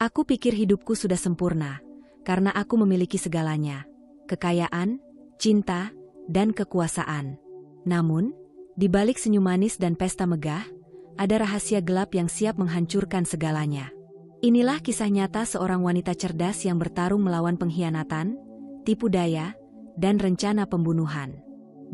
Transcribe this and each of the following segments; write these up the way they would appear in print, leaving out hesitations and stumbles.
Aku pikir hidupku sudah sempurna, karena aku memiliki segalanya, kekayaan, cinta, dan kekuasaan. Namun, di balik senyum manis dan pesta megah, ada rahasia gelap yang siap menghancurkan segalanya. Inilah kisah nyata seorang wanita cerdas yang bertarung melawan pengkhianatan, tipu daya, dan rencana pembunuhan.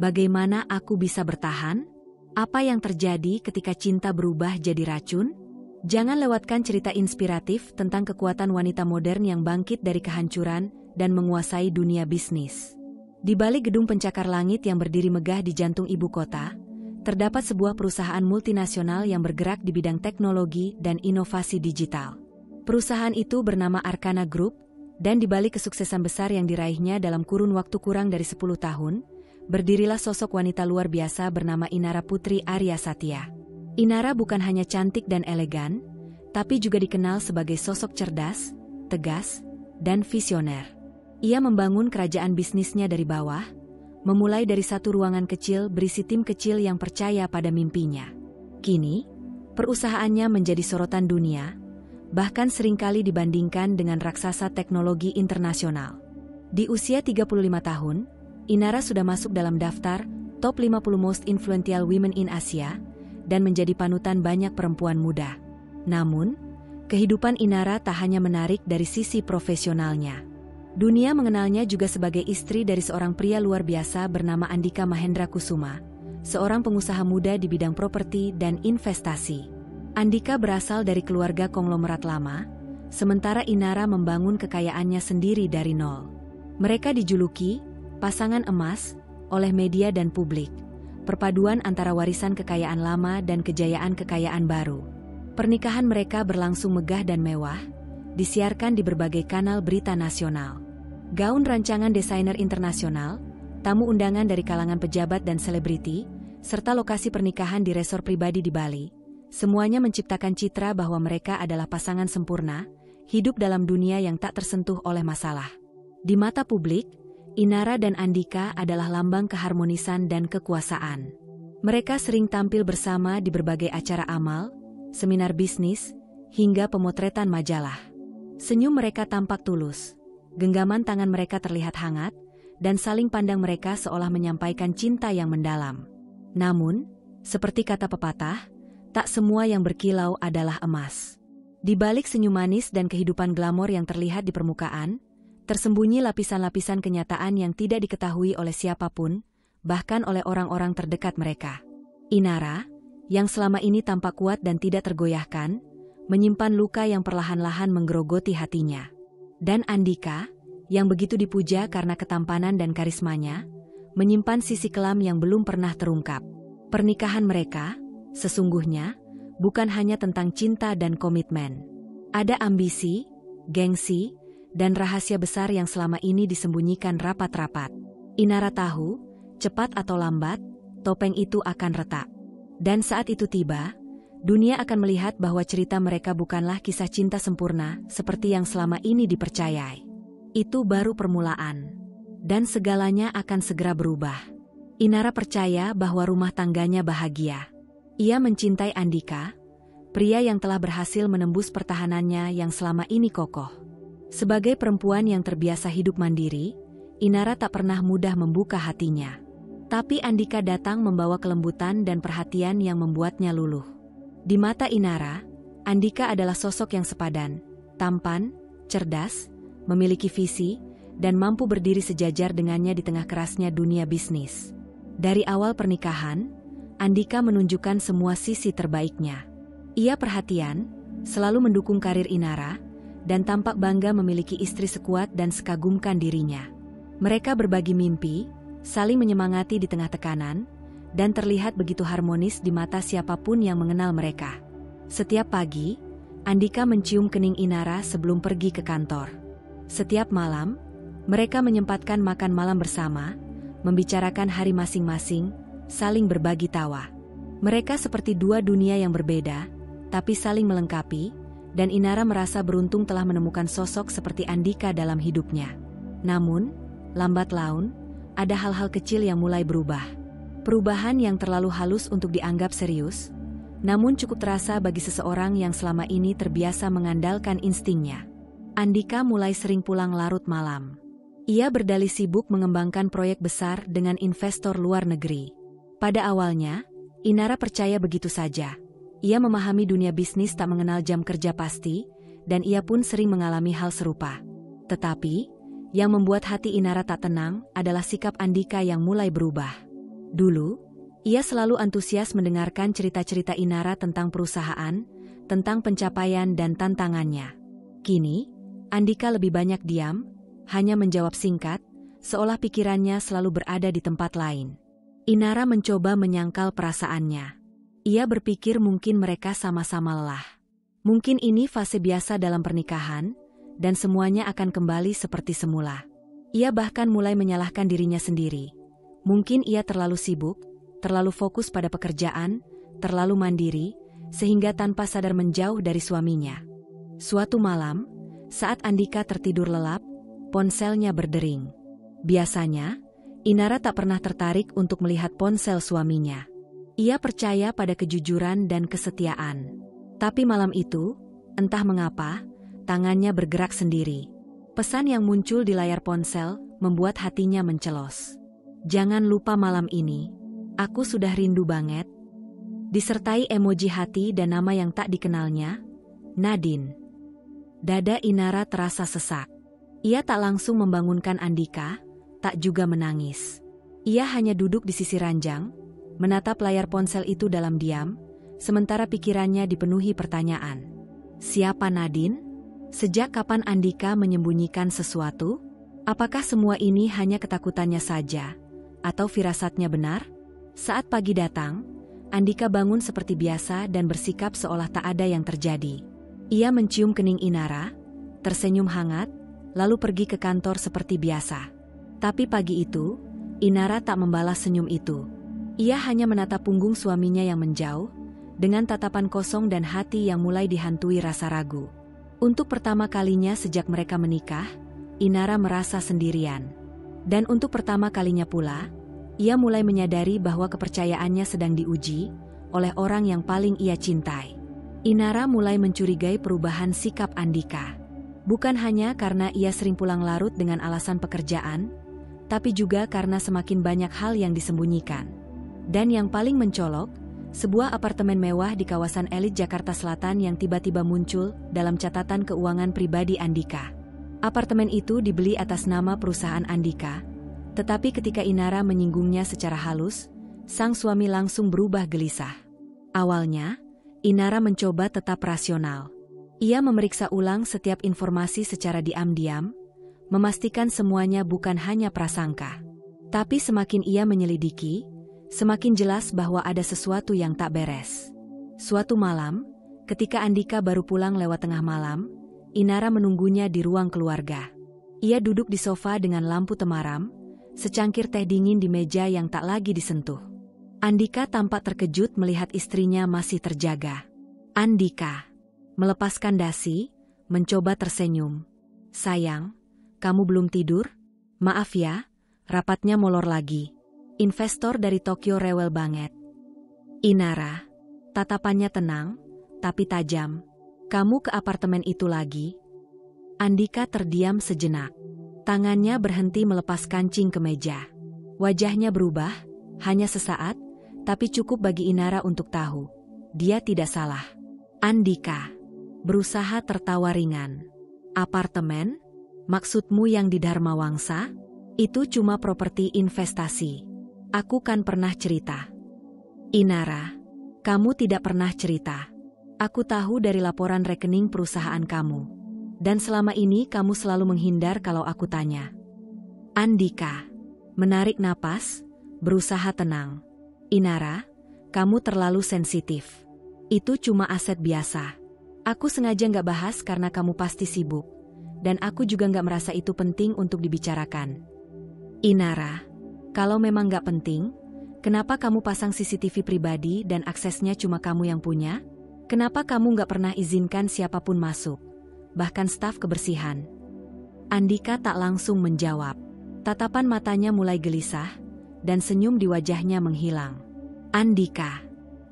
Bagaimana aku bisa bertahan? Apa yang terjadi ketika cinta berubah jadi racun? Jangan lewatkan cerita inspiratif tentang kekuatan wanita modern yang bangkit dari kehancuran dan menguasai dunia bisnis. Di balik gedung pencakar langit yang berdiri megah di jantung ibu kota, terdapat sebuah perusahaan multinasional yang bergerak di bidang teknologi dan inovasi digital. Perusahaan itu bernama Arkana Group, dan di balik kesuksesan besar yang diraihnya dalam kurun waktu kurang dari 10 tahun, berdirilah sosok wanita luar biasa bernama Inara Putri Arya Satya. Inara bukan hanya cantik dan elegan, tapi juga dikenal sebagai sosok cerdas, tegas, dan visioner. Ia membangun kerajaan bisnisnya dari bawah, memulai dari satu ruangan kecil berisi tim kecil yang percaya pada mimpinya. Kini, perusahaannya menjadi sorotan dunia, bahkan seringkali dibandingkan dengan raksasa teknologi internasional. Di usia 35 tahun, Inara sudah masuk dalam daftar Top 50 Most Influential Women in Asia, dan menjadi panutan banyak perempuan muda. Namun, kehidupan Inara tak hanya menarik dari sisi profesionalnya. Dunia mengenalnya juga sebagai istri dari seorang pria luar biasa bernama Andika Mahendra Kusuma, seorang pengusaha muda di bidang properti dan investasi. Andika berasal dari keluarga konglomerat lama, sementara Inara membangun kekayaannya sendiri dari nol. Mereka dijuluki pasangan emas oleh media dan publik, perpaduan antara warisan kekayaan lama dan kejayaan kekayaan baru. Pernikahan mereka berlangsung megah dan mewah, disiarkan di berbagai kanal berita nasional. Gaun rancangan desainer internasional, tamu undangan dari kalangan pejabat dan selebriti, serta lokasi pernikahan di resor pribadi di Bali, semuanya menciptakan citra bahwa mereka adalah pasangan sempurna, hidup dalam dunia yang tak tersentuh oleh masalah. Di mata publik, Inara dan Andika adalah lambang keharmonisan dan kekuasaan. Mereka sering tampil bersama di berbagai acara amal, seminar bisnis, hingga pemotretan majalah. Senyum mereka tampak tulus, genggaman tangan mereka terlihat hangat, dan saling pandang mereka seolah menyampaikan cinta yang mendalam. Namun, seperti kata pepatah, tak semua yang berkilau adalah emas. Di balik senyum manis dan kehidupan glamor yang terlihat di permukaan, tersembunyi lapisan-lapisan kenyataan yang tidak diketahui oleh siapapun, bahkan oleh orang-orang terdekat mereka. Inara, yang selama ini tampak kuat dan tidak tergoyahkan, menyimpan luka yang perlahan-lahan menggerogoti hatinya. Dan Andika, yang begitu dipuja karena ketampanan dan karismanya, menyimpan sisi kelam yang belum pernah terungkap. Pernikahan mereka, sesungguhnya, bukan hanya tentang cinta dan komitmen. Ada ambisi, gengsi, dan rahasia besar yang selama ini disembunyikan rapat-rapat. Inara tahu, cepat atau lambat, topeng itu akan retak. Dan saat itu tiba, dunia akan melihat bahwa cerita mereka bukanlah kisah cinta sempurna seperti yang selama ini dipercayai. Itu baru permulaan. Dan segalanya akan segera berubah. Inara percaya bahwa rumah tangganya bahagia. Ia mencintai Andika, pria yang telah berhasil menembus pertahanannya yang selama ini kokoh. Sebagai perempuan yang terbiasa hidup mandiri, Inara tak pernah mudah membuka hatinya. Tapi Andika datang membawa kelembutan dan perhatian yang membuatnya luluh. Di mata Inara, Andika adalah sosok yang sepadan, tampan, cerdas, memiliki visi, dan mampu berdiri sejajar dengannya di tengah kerasnya dunia bisnis. Dari awal pernikahan, Andika menunjukkan semua sisi terbaiknya. Ia perhatian, selalu mendukung karir Inara, dan tampak bangga memiliki istri sekuat dan sekagumkan dirinya. Mereka berbagi mimpi, saling menyemangati di tengah tekanan, dan terlihat begitu harmonis di mata siapapun yang mengenal mereka. Setiap pagi, Andika mencium kening Inara sebelum pergi ke kantor. Setiap malam, mereka menyempatkan makan malam bersama, membicarakan hari masing-masing, saling berbagi tawa. Mereka seperti dua dunia yang berbeda, tapi saling melengkapi, dan Inara merasa beruntung telah menemukan sosok seperti Andika dalam hidupnya. Namun, lambat laun, ada hal-hal kecil yang mulai berubah. Perubahan yang terlalu halus untuk dianggap serius, namun cukup terasa bagi seseorang yang selama ini terbiasa mengandalkan instingnya. Andika mulai sering pulang larut malam. Ia berdalih sibuk mengembangkan proyek besar dengan investor luar negeri. Pada awalnya, Inara percaya begitu saja. Ia memahami dunia bisnis tak mengenal jam kerja pasti, dan ia pun sering mengalami hal serupa. Tetapi, yang membuat hati Inara tak tenang adalah sikap Andika yang mulai berubah. Dulu, ia selalu antusias mendengarkan cerita-cerita Inara tentang perusahaan, tentang pencapaian dan tantangannya. Kini, Andika lebih banyak diam, hanya menjawab singkat, seolah pikirannya selalu berada di tempat lain. Inara mencoba menyangkal perasaannya. Ia berpikir mungkin mereka sama-sama lelah. Mungkin ini fase biasa dalam pernikahan, dan semuanya akan kembali seperti semula. Ia bahkan mulai menyalahkan dirinya sendiri. Mungkin ia terlalu sibuk, terlalu fokus pada pekerjaan, terlalu mandiri, sehingga tanpa sadar menjauh dari suaminya. Suatu malam, saat Andika tertidur lelap, ponselnya berdering. Biasanya, Inara tak pernah tertarik untuk melihat ponsel suaminya. Ia percaya pada kejujuran dan kesetiaan. Tapi malam itu, entah mengapa, tangannya bergerak sendiri. Pesan yang muncul di layar ponsel membuat hatinya mencelos. "Jangan lupa malam ini, aku sudah rindu banget." Disertai emoji hati dan nama yang tak dikenalnya, Nadine. Dada Inara terasa sesak. Ia tak langsung membangunkan Andika, tak juga menangis. Ia hanya duduk di sisi ranjang, menatap layar ponsel itu dalam diam, sementara pikirannya dipenuhi pertanyaan. Siapa Nadine? Sejak kapan Andika menyembunyikan sesuatu? Apakah semua ini hanya ketakutannya saja? Atau firasatnya benar? Saat pagi datang, Andika bangun seperti biasa dan bersikap seolah tak ada yang terjadi. Ia mencium kening Inara, tersenyum hangat, lalu pergi ke kantor seperti biasa. Tapi pagi itu, Inara tak membalas senyum itu. Ia hanya menatap punggung suaminya yang menjauh, dengan tatapan kosong dan hati yang mulai dihantui rasa ragu. Untuk pertama kalinya sejak mereka menikah, Inara merasa sendirian. Dan untuk pertama kalinya pula, ia mulai menyadari bahwa kepercayaannya sedang diuji oleh orang yang paling ia cintai. Inara mulai mencurigai perubahan sikap Andika. Bukan hanya karena ia sering pulang larut dengan alasan pekerjaan, tapi juga karena semakin banyak hal yang disembunyikan. Dan yang paling mencolok, sebuah apartemen mewah di kawasan elit Jakarta Selatan yang tiba-tiba muncul dalam catatan keuangan pribadi Andika. Apartemen itu dibeli atas nama perusahaan Andika, tetapi ketika Inara menyinggungnya secara halus, sang suami langsung berubah gelisah. Awalnya, Inara mencoba tetap rasional. Ia memeriksa ulang setiap informasi secara diam-diam, memastikan semuanya bukan hanya prasangka. Tapi semakin ia menyelidiki, semakin jelas bahwa ada sesuatu yang tak beres. Suatu malam, ketika Andika baru pulang lewat tengah malam, Inara menunggunya di ruang keluarga. Ia duduk di sofa dengan lampu temaram, secangkir teh dingin di meja yang tak lagi disentuh. Andika tampak terkejut melihat istrinya masih terjaga. Andika melepaskan dasi, mencoba tersenyum. "Sayang, kamu belum tidur? Maaf ya, rapatnya molor lagi. Investor dari Tokyo rewel banget." Inara, tatapannya tenang, tapi tajam. "Kamu ke apartemen itu lagi?" Andika terdiam sejenak. Tangannya berhenti melepas kancing kemeja. Wajahnya berubah, hanya sesaat, tapi cukup bagi Inara untuk tahu. Dia tidak salah. Andika berusaha tertawa ringan. "Apartemen? Maksudmu yang di Dharma Wangsa? Itu cuma properti investasi. Aku kan pernah cerita." "Inara, kamu tidak pernah cerita. Aku tahu dari laporan rekening perusahaan kamu. Dan selama ini kamu selalu menghindar kalau aku tanya." Andika menarik napas, berusaha tenang. "Inara, kamu terlalu sensitif. Itu cuma aset biasa. Aku sengaja nggak bahas karena kamu pasti sibuk. Dan aku juga nggak merasa itu penting untuk dibicarakan." "Inara, kalau memang nggak penting, kenapa kamu pasang CCTV pribadi dan aksesnya cuma kamu yang punya? Kenapa kamu nggak pernah izinkan siapapun masuk, bahkan staf kebersihan?" Andika tak langsung menjawab. Tatapan matanya mulai gelisah, dan senyum di wajahnya menghilang. "Andika,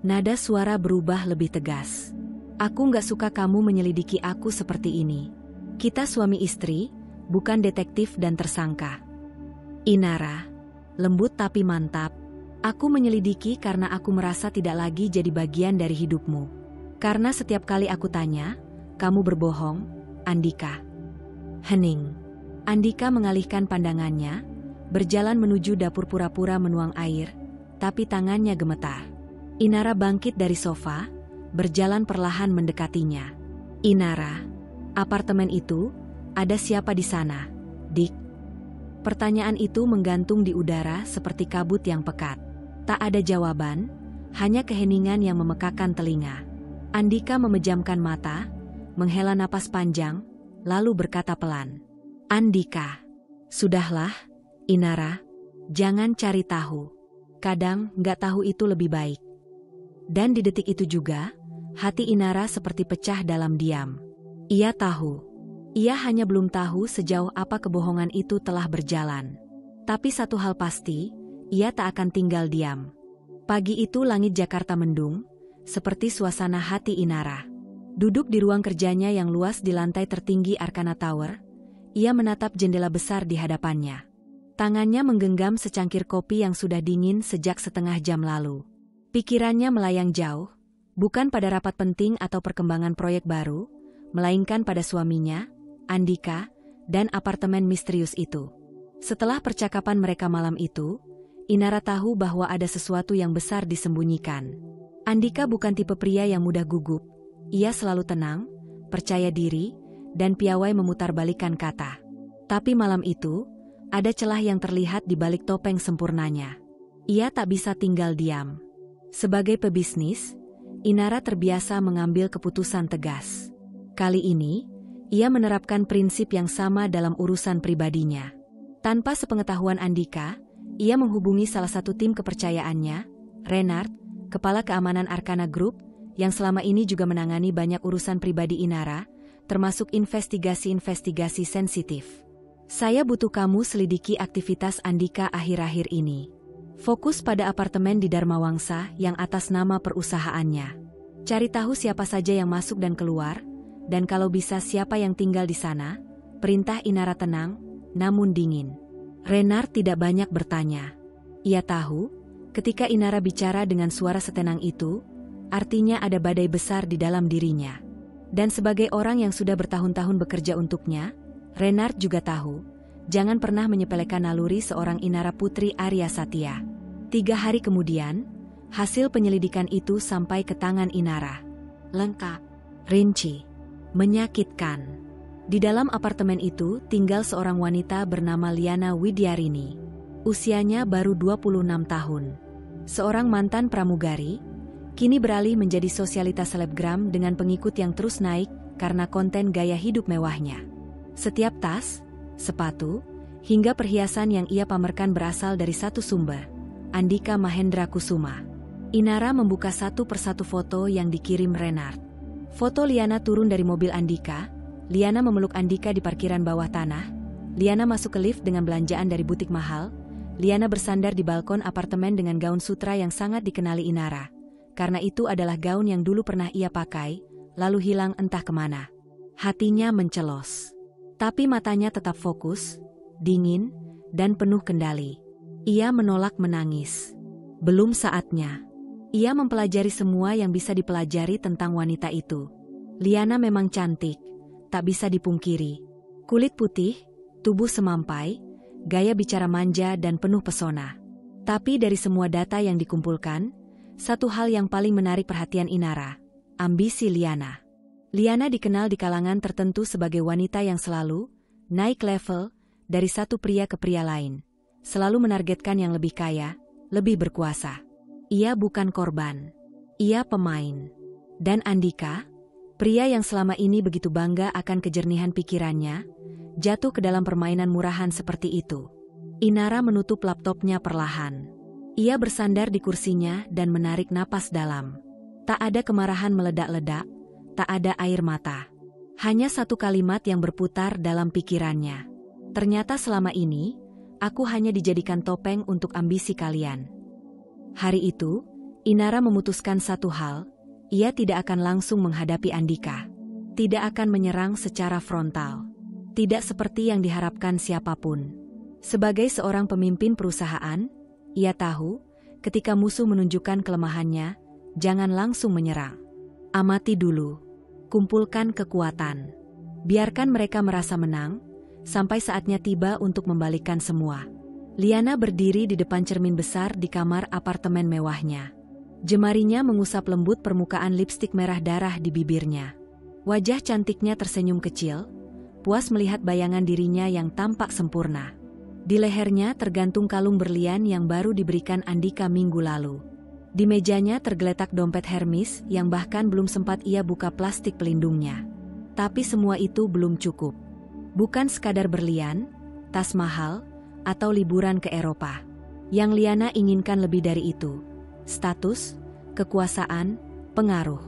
Nada suara berubah lebih tegas. Aku nggak suka kamu menyelidiki aku seperti ini. Kita suami istri, bukan detektif dan tersangka. Inara, lembut tapi mantap. Aku menyelidiki karena aku merasa tidak lagi jadi bagian dari hidupmu. Karena setiap kali aku tanya, kamu berbohong, Andika. Hening. Andika mengalihkan pandangannya, berjalan menuju dapur pura-pura menuang air, tapi tangannya gemetar. Inara bangkit dari sofa, berjalan perlahan mendekatinya. Inara, apartemen itu, ada siapa di sana, Dik? Pertanyaan itu menggantung di udara seperti kabut yang pekat. Tak ada jawaban, hanya keheningan yang memekakan telinga. Andika memejamkan mata, menghela napas panjang, lalu berkata pelan. Andika, sudahlah, Inara, jangan cari tahu. Kadang nggak tahu itu lebih baik. Dan di detik itu juga, hati Inara seperti pecah dalam diam. Ia tahu. Ia hanya belum tahu sejauh apa kebohongan itu telah berjalan. Tapi satu hal pasti, ia tak akan tinggal diam. Pagi itu langit Jakarta mendung, seperti suasana hati Inara. Duduk di ruang kerjanya yang luas di lantai tertinggi Arkana Tower, ia menatap jendela besar di hadapannya. Tangannya menggenggam secangkir kopi yang sudah dingin sejak setengah jam lalu. Pikirannya melayang jauh, bukan pada rapat penting atau perkembangan proyek baru, melainkan pada suaminya, Andika, dan apartemen misterius itu. Setelah percakapan mereka malam itu, Inara tahu bahwa ada sesuatu yang besar disembunyikan. Andika bukan tipe pria yang mudah gugup. Ia selalu tenang, percaya diri, dan piawai memutarbalikkan kata. Tapi malam itu, ada celah yang terlihat di balik topeng sempurnanya. Ia tak bisa tinggal diam. Sebagai pebisnis, Inara terbiasa mengambil keputusan tegas. Kali ini, ia menerapkan prinsip yang sama dalam urusan pribadinya. Tanpa sepengetahuan Andika, ia menghubungi salah satu tim kepercayaannya, Renard, kepala keamanan Arkana Group, yang selama ini juga menangani banyak urusan pribadi Inara, termasuk investigasi-investigasi sensitif. Saya butuh kamu selidiki aktivitas Andika akhir-akhir ini. Fokus pada apartemen di Dharma Wangsa yang atas nama perusahaannya. Cari tahu siapa saja yang masuk dan keluar, dan kalau bisa siapa yang tinggal di sana. Perintah Inara tenang, namun dingin. Renard tidak banyak bertanya. Ia tahu, ketika Inara bicara dengan suara setenang itu, artinya ada badai besar di dalam dirinya. Dan sebagai orang yang sudah bertahun-tahun bekerja untuknya, Renard juga tahu, jangan pernah menyepelekan naluri seorang Inara Putri Arya Satya. 3 hari kemudian, hasil penyelidikan itu sampai ke tangan Inara. Lengkap, rinci, menyakitkan. Di dalam apartemen itu tinggal seorang wanita bernama Liana Widyarini. Usianya baru 26 tahun. Seorang mantan pramugari, kini beralih menjadi sosialitas selebgram dengan pengikut yang terus naik karena konten gaya hidup mewahnya. Setiap tas, sepatu, hingga perhiasan yang ia pamerkan berasal dari satu sumber, Andika Mahendra Kusuma. Inara membuka satu persatu foto yang dikirim Renard. Foto Liana turun dari mobil Andika, Liana memeluk Andika di parkiran bawah tanah, Liana masuk ke lift dengan belanjaan dari butik mahal, Liana bersandar di balkon apartemen dengan gaun sutra yang sangat dikenali Inara. Karena itu adalah gaun yang dulu pernah ia pakai, lalu hilang entah kemana. Hatinya mencelos. Tapi matanya tetap fokus, dingin, dan penuh kendali. Ia menolak menangis. Belum saatnya. Ia mempelajari semua yang bisa dipelajari tentang wanita itu. Liana memang cantik, tak bisa dipungkiri. Kulit putih, tubuh semampai, gaya bicara manja dan penuh pesona. Tapi dari semua data yang dikumpulkan, satu hal yang paling menarik perhatian Inara, ambisi Liana. Liana dikenal di kalangan tertentu sebagai wanita yang selalu naik level dari satu pria ke pria lain. Selalu menargetkan yang lebih kaya, lebih berkuasa. Ia bukan korban. Ia pemain. Dan Andika, pria yang selama ini begitu bangga akan kejernihan pikirannya, jatuh ke dalam permainan murahan seperti itu. Inara menutup laptopnya perlahan. Ia bersandar di kursinya dan menarik napas dalam. Tak ada kemarahan meledak-ledak, tak ada air mata. Hanya satu kalimat yang berputar dalam pikirannya. Ternyata selama ini, aku hanya dijadikan topeng untuk ambisi kalian. Hari itu, Inara memutuskan satu hal, ia tidak akan langsung menghadapi Andika. Tidak akan menyerang secara frontal. Tidak seperti yang diharapkan siapapun. Sebagai seorang pemimpin perusahaan, ia tahu, ketika musuh menunjukkan kelemahannya, jangan langsung menyerang. Amati dulu. Kumpulkan kekuatan. Biarkan mereka merasa menang, sampai saatnya tiba untuk membalikkan semua. Liana berdiri di depan cermin besar di kamar apartemen mewahnya. Jemarinya mengusap lembut permukaan lipstik merah darah di bibirnya. Wajah cantiknya tersenyum kecil, puas melihat bayangan dirinya yang tampak sempurna. Di lehernya tergantung kalung berlian yang baru diberikan Andika minggu lalu. Di mejanya tergeletak dompet Hermes yang bahkan belum sempat ia buka plastik pelindungnya. Tapi semua itu belum cukup. Bukan sekadar berlian, tas mahal, atau liburan ke Eropa. Yang Liana inginkan lebih dari itu. Status, kekuasaan, pengaruh.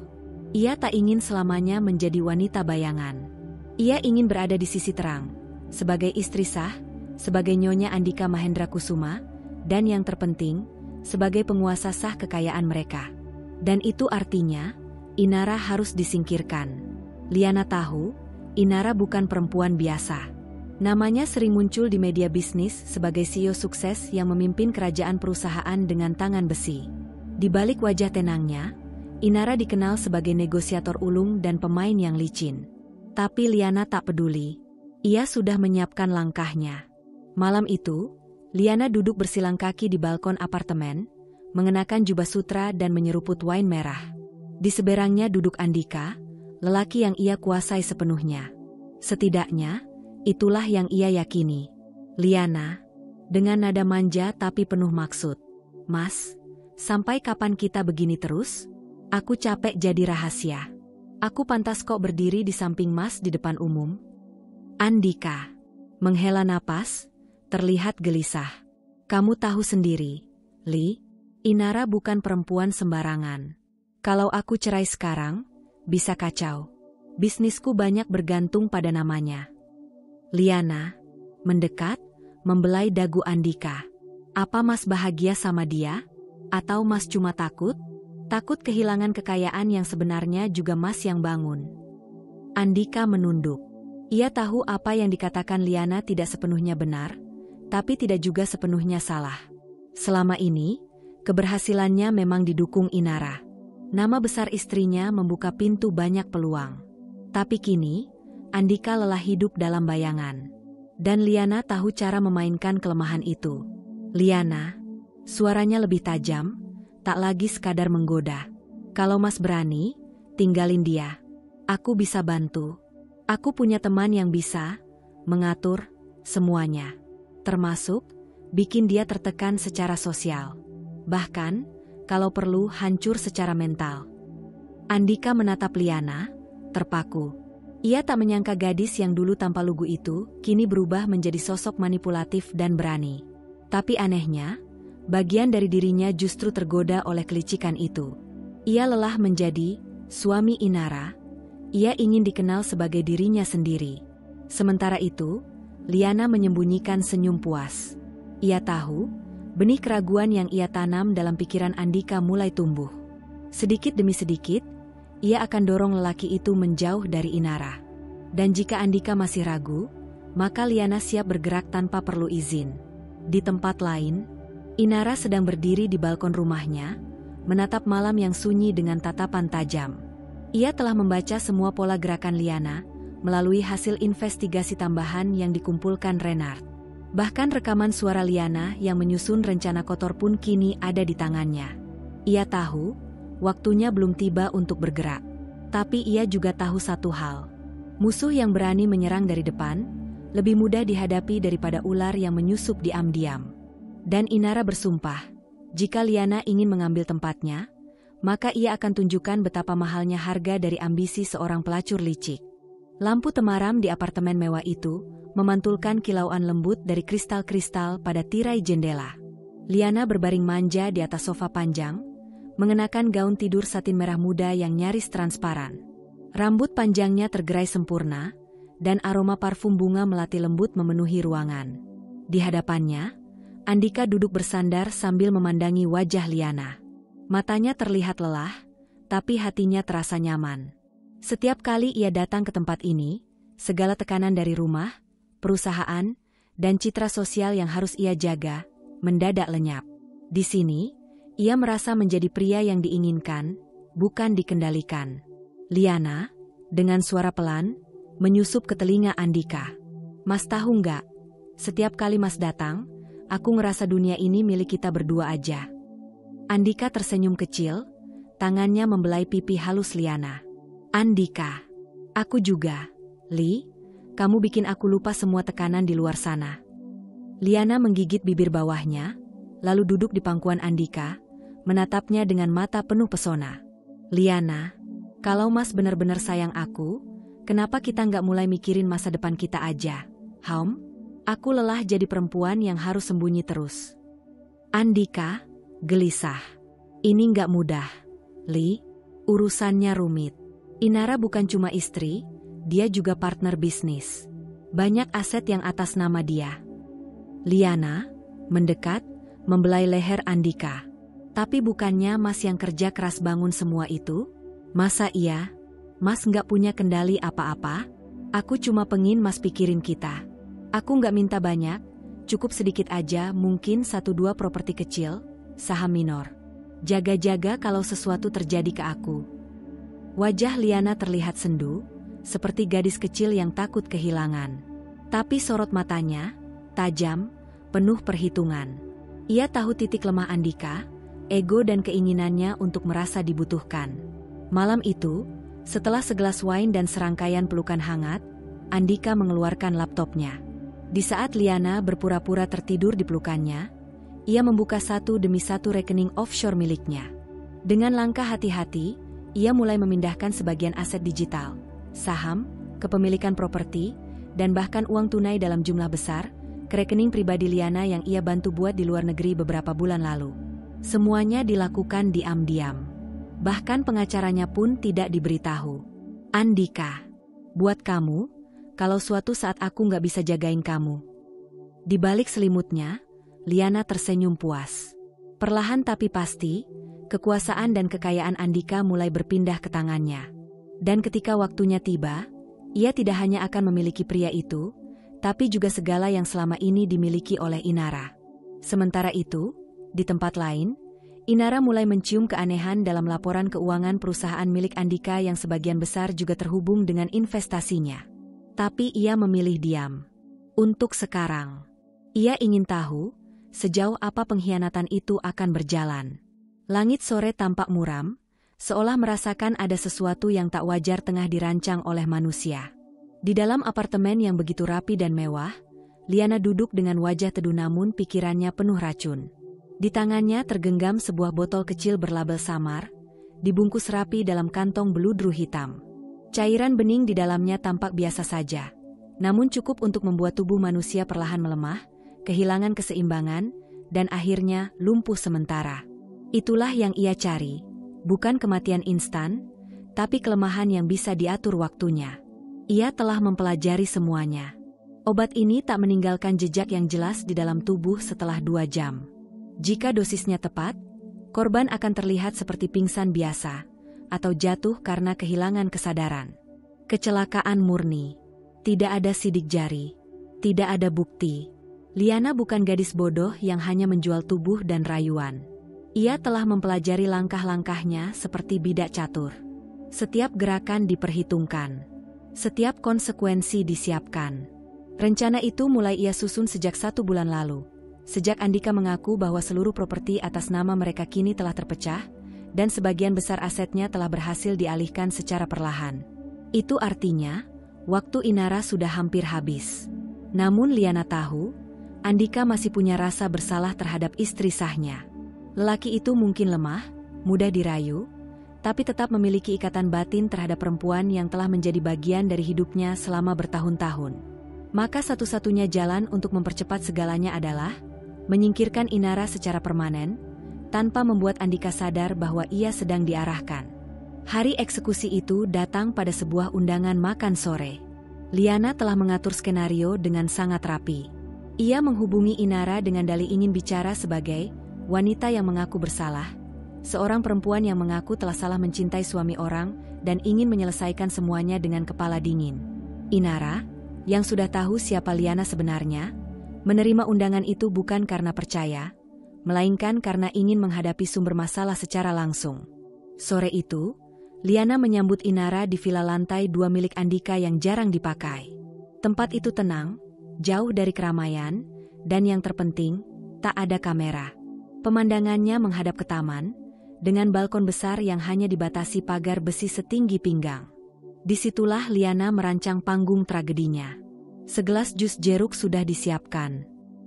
Ia tak ingin selamanya menjadi wanita bayangan. Ia ingin berada di sisi terang, sebagai istri sah, sebagai Nyonya Andika Mahendra Kusuma, dan yang terpenting, sebagai penguasa sah kekayaan mereka. Dan itu artinya, Inara harus disingkirkan. Liana tahu, Inara bukan perempuan biasa. Namanya sering muncul di media bisnis sebagai CEO sukses yang memimpin kerajaan perusahaan dengan tangan besi. Di balik wajah tenangnya, Inara dikenal sebagai negosiator ulung dan pemain yang licin. Tapi Liana tak peduli. Ia sudah menyiapkan langkahnya. Malam itu, Liana duduk bersilang kaki di balkon apartemen, mengenakan jubah sutra dan menyeruput wine merah. Di seberangnya duduk Andika, lelaki yang ia kuasai sepenuhnya. Setidaknya, itulah yang ia yakini. Liana, dengan nada manja tapi penuh maksud. Mas, sampai kapan kita begini terus? Aku capek jadi rahasia. Aku pantas kok berdiri di samping Mas di depan umum. Andika menghela napas, terlihat gelisah. Kamu tahu sendiri, Li, Inara bukan perempuan sembarangan. Kalau aku cerai sekarang, bisa kacau. Bisnisku banyak bergantung pada namanya. Liana mendekat, membelai dagu Andika. Apa Mas bahagia sama dia? Atau Mas cuma takut? Takut kehilangan kekayaan yang sebenarnya juga Mas yang bangun. Andika menunduk. Ia tahu apa yang dikatakan Liana tidak sepenuhnya benar, tapi tidak juga sepenuhnya salah. Selama ini, keberhasilannya memang didukung Inara. Nama besar istrinya membuka pintu banyak peluang. Tapi kini, Andika lelah hidup dalam bayangan. Dan Liana tahu cara memainkan kelemahan itu. Liana, suaranya lebih tajam, tak lagi sekadar menggoda. Kalau Mas berani, tinggalin dia. Aku bisa bantu. Aku punya teman yang bisa mengatur semuanya. Termasuk, bikin dia tertekan secara sosial. Bahkan, kalau perlu hancur secara mental. Andika menatap Liana, terpaku. Ia tak menyangka gadis yang dulu tanpa lugu itu, kini berubah menjadi sosok manipulatif dan berani. Tapi anehnya, bagian dari dirinya justru tergoda oleh kelicikan itu. Ia lelah menjadi suami Inara. Ia ingin dikenal sebagai dirinya sendiri. Sementara itu, Liana menyembunyikan senyum puas. Ia tahu, benih keraguan yang ia tanam dalam pikiran Andika mulai tumbuh. Sedikit demi sedikit, ia akan dorong lelaki itu menjauh dari Inara. Dan jika Andika masih ragu, maka Liana siap bergerak tanpa perlu izin. Di tempat lain, Inara sedang berdiri di balkon rumahnya, menatap malam yang sunyi dengan tatapan tajam. Ia telah membaca semua pola gerakan Liana, melalui hasil investigasi tambahan yang dikumpulkan Renard. Bahkan rekaman suara Liana yang menyusun rencana kotor pun kini ada di tangannya. Ia tahu, waktunya belum tiba untuk bergerak. Tapi ia juga tahu satu hal. Musuh yang berani menyerang dari depan, lebih mudah dihadapi daripada ular yang menyusup diam-diam. Dan Inara bersumpah, jika Liana ingin mengambil tempatnya, maka ia akan tunjukkan betapa mahalnya harga dari ambisi seorang pelacur licik. Lampu temaram di apartemen mewah itu memantulkan kilauan lembut dari kristal-kristal pada tirai jendela. Liana berbaring manja di atas sofa panjang, mengenakan gaun tidur satin merah muda yang nyaris transparan. Rambut panjangnya tergerai sempurna, dan aroma parfum bunga melati lembut memenuhi ruangan. Di hadapannya, Andika duduk bersandar sambil memandangi wajah Liana. Matanya terlihat lelah, tapi hatinya terasa nyaman. Setiap kali ia datang ke tempat ini, segala tekanan dari rumah, perusahaan, dan citra sosial yang harus ia jaga, mendadak lenyap. Di sini, ia merasa menjadi pria yang diinginkan, bukan dikendalikan. Liana, dengan suara pelan, menyusup ke telinga Andika. Mas tahu nggak, setiap kali Mas datang, aku ngerasa dunia ini milik kita berdua aja. Andika tersenyum kecil, tangannya membelai pipi halus Liana. Andika, aku juga. Li, kamu bikin aku lupa semua tekanan di luar sana. Liana menggigit bibir bawahnya, lalu duduk di pangkuan Andika, menatapnya dengan mata penuh pesona. Liana, kalau Mas benar-benar sayang aku, kenapa kita nggak mulai mikirin masa depan kita aja? Aku lelah jadi perempuan yang harus sembunyi terus. Andika, gelisah. Ini nggak mudah. Li, urusannya rumit. Inara bukan cuma istri, dia juga partner bisnis. Banyak aset yang atas nama dia. Liana, mendekat, membelai leher Andika. Tapi bukannya Mas yang kerja keras bangun semua itu? Masa iya? Mas nggak punya kendali apa-apa? Aku cuma pengin Mas pikirin kita. Aku nggak minta banyak, cukup sedikit aja, mungkin 1-2 properti kecil, saham minor. Jaga-jaga kalau sesuatu terjadi ke aku. Wajah Liana terlihat sendu, seperti gadis kecil yang takut kehilangan. Tapi sorot matanya, tajam, penuh perhitungan. Ia tahu titik lemah Andika, ego dan keinginannya untuk merasa dibutuhkan. Malam itu, setelah segelas wine dan serangkaian pelukan hangat, Andika mengeluarkan laptopnya. Di saat Liana berpura-pura tertidur di pelukannya, ia membuka satu demi satu rekening offshore miliknya. Dengan langkah hati-hati, ia mulai memindahkan sebagian aset digital, saham, kepemilikan properti, dan bahkan uang tunai dalam jumlah besar, ke rekening pribadi Liana yang ia bantu buat di luar negeri beberapa bulan lalu. Semuanya dilakukan diam-diam. Bahkan pengacaranya pun tidak diberitahu. Andika, buat kamu, kalau suatu saat aku nggak bisa jagain kamu. Di balik selimutnya, Liana tersenyum puas. Perlahan tapi pasti, kekuasaan dan kekayaan Andika mulai berpindah ke tangannya. Dan ketika waktunya tiba, ia tidak hanya akan memiliki pria itu, tapi juga segala yang selama ini dimiliki oleh Inara. Sementara itu, di tempat lain, Inara mulai mencium keanehan dalam laporan keuangan perusahaan milik Andika yang sebagian besar juga terhubung dengan investasinya. Tapi ia memilih diam. Untuk sekarang, ia ingin tahu sejauh apa pengkhianatan itu akan berjalan. Langit sore tampak muram, seolah merasakan ada sesuatu yang tak wajar tengah dirancang oleh manusia. Di dalam apartemen yang begitu rapi dan mewah, Liana duduk dengan wajah teduh namun pikirannya penuh racun. Di tangannya tergenggam sebuah botol kecil berlabel samar, dibungkus rapi dalam kantong beludru hitam. Cairan bening di dalamnya tampak biasa saja, namun cukup untuk membuat tubuh manusia perlahan melemah, kehilangan keseimbangan, dan akhirnya lumpuh sementara. Itulah yang ia cari, bukan kematian instan, tapi kelemahan yang bisa diatur waktunya. Ia telah mempelajari semuanya. Obat ini tak meninggalkan jejak yang jelas di dalam tubuh setelah 2 jam. Jika dosisnya tepat, korban akan terlihat seperti pingsan biasa, atau jatuh karena kehilangan kesadaran. Kecelakaan murni. Tidak ada sidik jari. Tidak ada bukti. Liana bukan gadis bodoh yang hanya menjual tubuh dan rayuan. Ia telah mempelajari langkah-langkahnya seperti bidak catur. Setiap gerakan diperhitungkan. Setiap konsekuensi disiapkan. Rencana itu mulai ia susun sejak 1 bulan lalu. Sejak Andika mengaku bahwa seluruh properti atas nama mereka kini telah terpecah, dan sebagian besar asetnya telah berhasil dialihkan secara perlahan. Itu artinya, waktu Inara sudah hampir habis. Namun Liana tahu, Andika masih punya rasa bersalah terhadap istri sahnya. Lelaki itu mungkin lemah, mudah dirayu, tapi tetap memiliki ikatan batin terhadap perempuan yang telah menjadi bagian dari hidupnya selama bertahun-tahun. Maka satu-satunya jalan untuk mempercepat segalanya adalah menyingkirkan Inara secara permanen, tanpa membuat Andika sadar bahwa ia sedang diarahkan. Hari eksekusi itu datang pada sebuah undangan makan sore. Liana telah mengatur skenario dengan sangat rapi. Ia menghubungi Inara dengan dalih ingin bicara sebagai wanita yang mengaku bersalah, seorang perempuan yang mengaku telah salah mencintai suami orang dan ingin menyelesaikan semuanya dengan kepala dingin. Inara, yang sudah tahu siapa Liana sebenarnya, menerima undangan itu bukan karena percaya, melainkan karena ingin menghadapi sumber masalah secara langsung. Sore itu, Liana menyambut Inara di villa lantai 2 milik Andika yang jarang dipakai. Tempat itu tenang, jauh dari keramaian, dan yang terpenting, tak ada kamera. Pemandangannya menghadap ke taman, dengan balkon besar yang hanya dibatasi pagar besi setinggi pinggang. Disitulah Liana merancang panggung tragedinya. Segelas jus jeruk sudah disiapkan.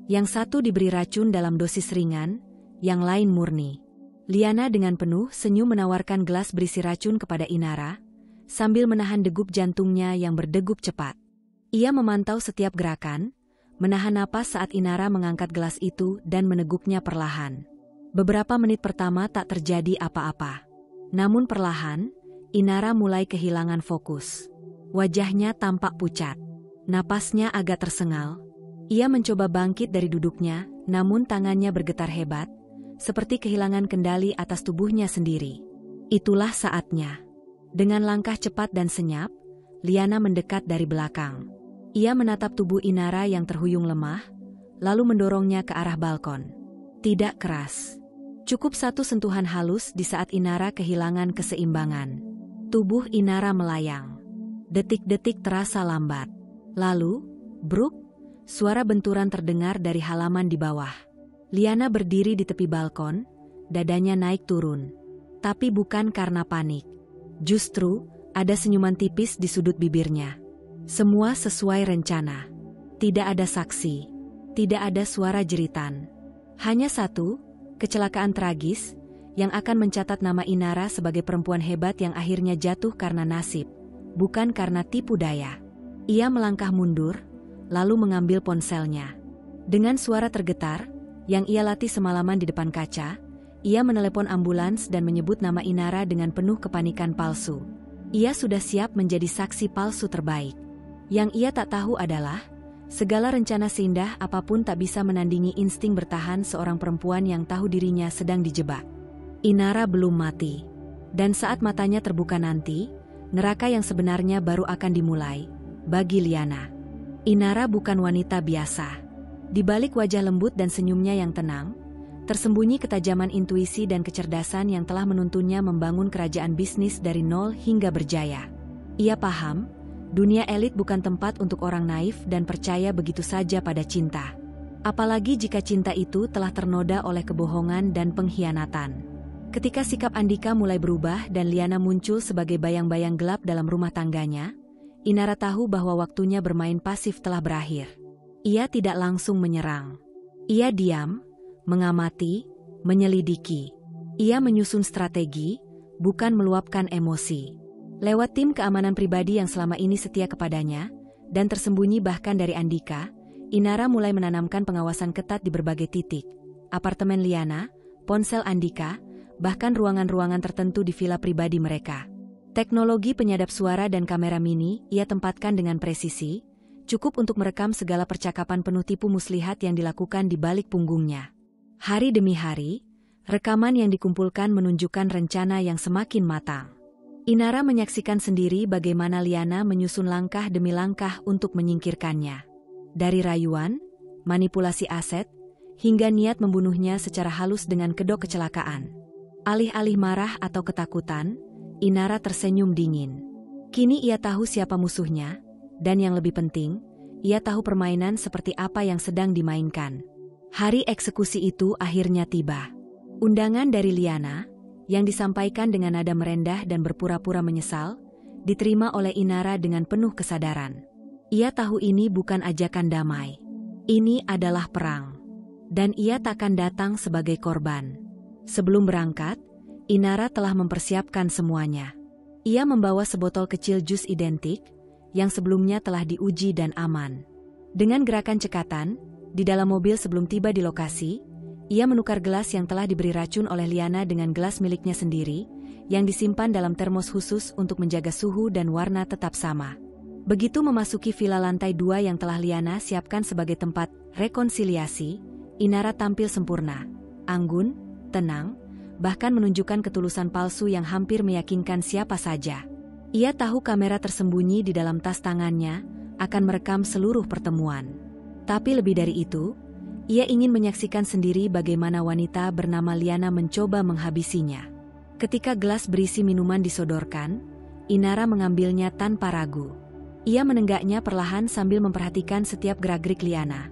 Yang satu diberi racun dalam dosis ringan, yang lain murni. Liana dengan penuh senyum menawarkan gelas berisi racun kepada Inara, sambil menahan degup jantungnya yang berdegup cepat. Ia memantau setiap gerakan, menahan napas saat Inara mengangkat gelas itu dan meneguknya perlahan. Beberapa menit pertama tak terjadi apa-apa. Namun perlahan, Inara mulai kehilangan fokus. Wajahnya tampak pucat. Napasnya agak tersengal. Ia mencoba bangkit dari duduknya, namun tangannya bergetar hebat, seperti kehilangan kendali atas tubuhnya sendiri. Itulah saatnya. Dengan langkah cepat dan senyap, Liana mendekat dari belakang. Ia menatap tubuh Inara yang terhuyung lemah, lalu mendorongnya ke arah balkon. Tidak keras. Cukup satu sentuhan halus di saat Inara kehilangan keseimbangan. Tubuh Inara melayang. Detik-detik terasa lambat. Lalu, bruk, suara benturan terdengar dari halaman di bawah. Liana berdiri di tepi balkon, dadanya naik turun. Tapi bukan karena panik. Justru, ada senyuman tipis di sudut bibirnya. Semua sesuai rencana. Tidak ada saksi. Tidak ada suara jeritan. Hanya satu, kecelakaan tragis, yang akan mencatat nama Inara sebagai perempuan hebat yang akhirnya jatuh karena nasib, bukan karena tipu daya. Ia melangkah mundur, lalu mengambil ponselnya. Dengan suara tergetar, yang ia latih semalaman di depan kaca, ia menelepon ambulans dan menyebut nama Inara dengan penuh kepanikan palsu. Ia sudah siap menjadi saksi palsu terbaik. Yang ia tak tahu adalah, segala rencana seindah apapun tak bisa menandingi insting bertahan seorang perempuan yang tahu dirinya sedang dijebak. Inara belum mati. Dan saat matanya terbuka nanti, neraka yang sebenarnya baru akan dimulai, bagi Liana. Inara bukan wanita biasa. Di balik wajah lembut dan senyumnya yang tenang, tersembunyi ketajaman intuisi dan kecerdasan yang telah menuntunnya membangun kerajaan bisnis dari nol hingga berjaya. Ia paham, dunia elit bukan tempat untuk orang naif dan percaya begitu saja pada cinta. Apalagi jika cinta itu telah ternoda oleh kebohongan dan pengkhianatan. Ketika sikap Andika mulai berubah dan Liana muncul sebagai bayang-bayang gelap dalam rumah tangganya, Inara tahu bahwa waktunya bermain pasif telah berakhir. Ia tidak langsung menyerang. Ia diam, mengamati, menyelidiki. Ia menyusun strategi, bukan meluapkan emosi. Lewat tim keamanan pribadi yang selama ini setia kepadanya, dan tersembunyi bahkan dari Andika, Inara mulai menanamkan pengawasan ketat di berbagai titik. Apartemen Liana, ponsel Andika, bahkan ruangan-ruangan tertentu di villa pribadi mereka. Teknologi penyadap suara dan kamera mini ia tempatkan dengan presisi, cukup untuk merekam segala percakapan penuh tipu muslihat yang dilakukan di balik punggungnya. Hari demi hari, rekaman yang dikumpulkan menunjukkan rencana yang semakin matang. Inara menyaksikan sendiri bagaimana Liana menyusun langkah demi langkah untuk menyingkirkannya. Dari rayuan, manipulasi aset, hingga niat membunuhnya secara halus dengan kedok kecelakaan. Alih-alih marah atau ketakutan, Inara tersenyum dingin. Kini ia tahu siapa musuhnya, dan yang lebih penting, ia tahu permainan seperti apa yang sedang dimainkan. Hari eksekusi itu akhirnya tiba. Undangan dari Liana, yang disampaikan dengan nada merendah dan berpura-pura menyesal, diterima oleh Inara dengan penuh kesadaran. Ia tahu ini bukan ajakan damai. Ini adalah perang. Dan ia takkan datang sebagai korban. Sebelum berangkat, Inara telah mempersiapkan semuanya. Ia membawa sebotol kecil jus identik, yang sebelumnya telah diuji dan aman. Dengan gerakan cekatan, di dalam mobil sebelum tiba di lokasi, ia menukar gelas yang telah diberi racun oleh Liana dengan gelas miliknya sendiri, yang disimpan dalam termos khusus untuk menjaga suhu dan warna tetap sama. Begitu memasuki villa lantai 2 yang telah Liana siapkan sebagai tempat rekonsiliasi, Inara tampil sempurna, anggun, tenang, bahkan menunjukkan ketulusan palsu yang hampir meyakinkan siapa saja. Ia tahu kamera tersembunyi di dalam tas tangannya akan merekam seluruh pertemuan. Tapi lebih dari itu, ia ingin menyaksikan sendiri bagaimana wanita bernama Liana mencoba menghabisinya. Ketika gelas berisi minuman disodorkan, Inara mengambilnya tanpa ragu. Ia menenggaknya perlahan sambil memperhatikan setiap gerak-gerik Liana.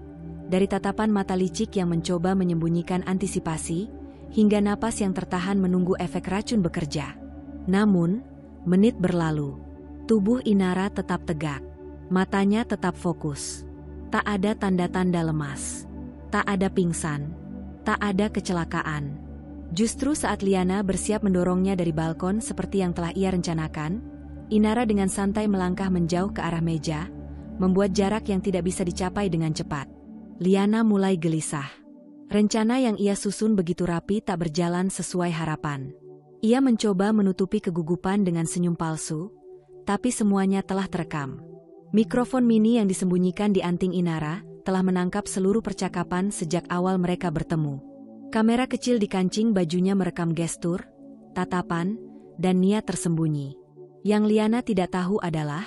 Dari tatapan mata licik yang mencoba menyembunyikan antisipasi, hingga napas yang tertahan menunggu efek racun bekerja. Namun, menit berlalu. Tubuh Inara tetap tegak. Matanya tetap fokus. Tak ada tanda-tanda lemas. Tak ada pingsan. Tak ada kecelakaan. Justru saat Liana bersiap mendorongnya dari balkon seperti yang telah ia rencanakan, Inara dengan santai melangkah menjauh ke arah meja, membuat jarak yang tidak bisa dicapai dengan cepat. Liana mulai gelisah. Rencana yang ia susun begitu rapi tak berjalan sesuai harapan. Ia mencoba menutupi kegugupan dengan senyum palsu, tapi semuanya telah terekam. Mikrofon mini yang disembunyikan di anting Inara telah menangkap seluruh percakapan sejak awal mereka bertemu. Kamera kecil di kancing bajunya merekam gestur, tatapan, dan niat tersembunyi. Yang Liana tidak tahu adalah,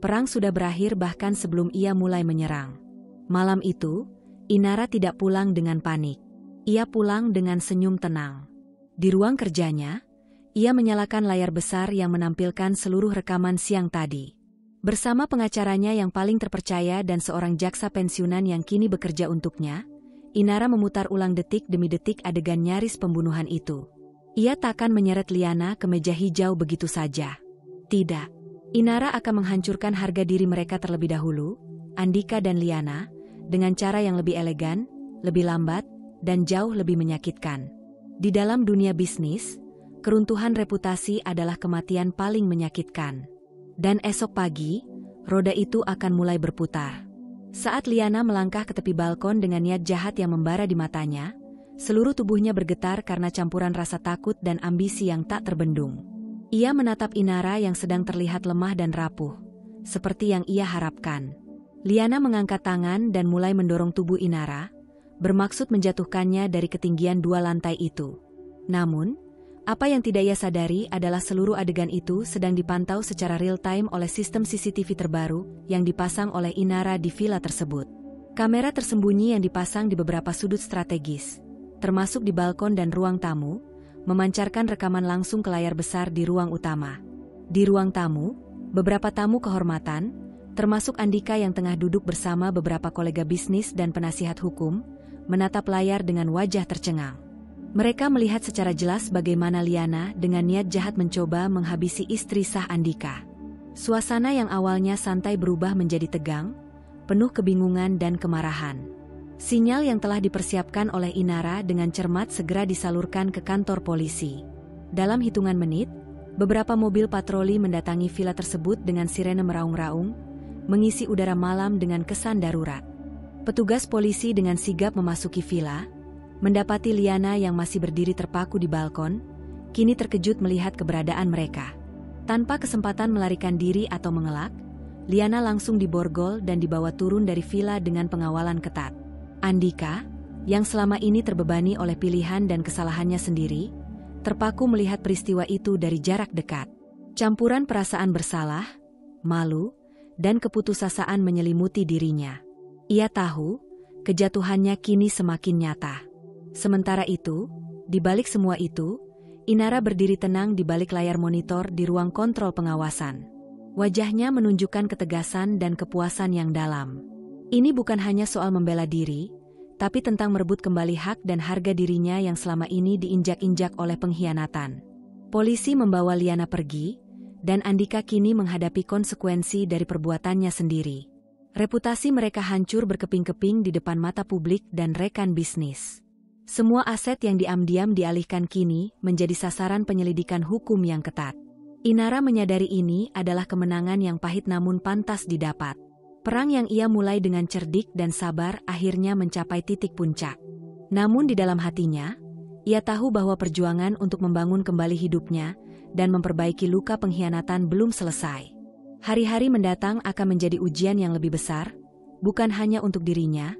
perang sudah berakhir bahkan sebelum ia mulai menyerang. Malam itu, Inara tidak pulang dengan panik. Ia pulang dengan senyum tenang. Di ruang kerjanya, ia menyalakan layar besar yang menampilkan seluruh rekaman siang tadi. Bersama pengacaranya yang paling terpercaya dan seorang jaksa pensiunan yang kini bekerja untuknya, Inara memutar ulang detik demi detik adegan nyaris pembunuhan itu. Ia takkan menyeret Liana ke meja hijau begitu saja. Tidak. Inara akan menghancurkan harga diri mereka terlebih dahulu, Andika dan Liana, dengan cara yang lebih elegan, lebih lambat, dan jauh lebih menyakitkan. Di dalam dunia bisnis, keruntuhan reputasi adalah kematian paling menyakitkan. Dan esok pagi, roda itu akan mulai berputar. Saat Liana melangkah ke tepi balkon dengan niat jahat yang membara di matanya, seluruh tubuhnya bergetar karena campuran rasa takut dan ambisi yang tak terbendung. Ia menatap Inara yang sedang terlihat lemah dan rapuh, seperti yang ia harapkan. Liana mengangkat tangan dan mulai mendorong tubuh Inara, bermaksud menjatuhkannya dari ketinggian 2 lantai itu. Namun, apa yang tidak ia sadari adalah seluruh adegan itu sedang dipantau secara real-time oleh sistem CCTV terbaru yang dipasang oleh Inara di villa tersebut. Kamera tersembunyi yang dipasang di beberapa sudut strategis, termasuk di balkon dan ruang tamu, memancarkan rekaman langsung ke layar besar di ruang utama. Di ruang tamu, beberapa tamu kehormatan, termasuk Andika yang tengah duduk bersama beberapa kolega bisnis dan penasihat hukum, menatap layar dengan wajah tercengang. Mereka melihat secara jelas bagaimana Liana dengan niat jahat mencoba menghabisi istri sah Andika. Suasana yang awalnya santai berubah menjadi tegang, penuh kebingungan dan kemarahan. Sinyal yang telah dipersiapkan oleh Inara dengan cermat segera disalurkan ke kantor polisi. Dalam hitungan menit, beberapa mobil patroli mendatangi villa tersebut dengan sirene meraung-raung, mengisi udara malam dengan kesan darurat. Petugas polisi dengan sigap memasuki villa, mendapati Liana yang masih berdiri terpaku di balkon, kini terkejut melihat keberadaan mereka. Tanpa kesempatan melarikan diri atau mengelak, Liana langsung diborgol dan dibawa turun dari villa dengan pengawalan ketat. Andika, yang selama ini terbebani oleh pilihan dan kesalahannya sendiri, terpaku melihat peristiwa itu dari jarak dekat. Campuran perasaan bersalah, malu, dan keputusasaan menyelimuti dirinya. Ia tahu, kejatuhannya kini semakin nyata. Sementara itu, di balik semua itu, Inara berdiri tenang di balik layar monitor di ruang kontrol pengawasan. Wajahnya menunjukkan ketegasan dan kepuasan yang dalam. Ini bukan hanya soal membela diri, tapi tentang merebut kembali hak dan harga dirinya yang selama ini diinjak-injak oleh pengkhianatan. Polisi membawa Liana pergi, dan Andika kini menghadapi konsekuensi dari perbuatannya sendiri. Reputasi mereka hancur berkeping-keping di depan mata publik dan rekan bisnis. Semua aset yang diam-diam dialihkan kini menjadi sasaran penyelidikan hukum yang ketat. Inara menyadari ini adalah kemenangan yang pahit namun pantas didapat. Perang yang ia mulai dengan cerdik dan sabar akhirnya mencapai titik puncak. Namun di dalam hatinya, ia tahu bahwa perjuangan untuk membangun kembali hidupnya dan memperbaiki luka pengkhianatan belum selesai. Hari-hari mendatang akan menjadi ujian yang lebih besar, bukan hanya untuk dirinya,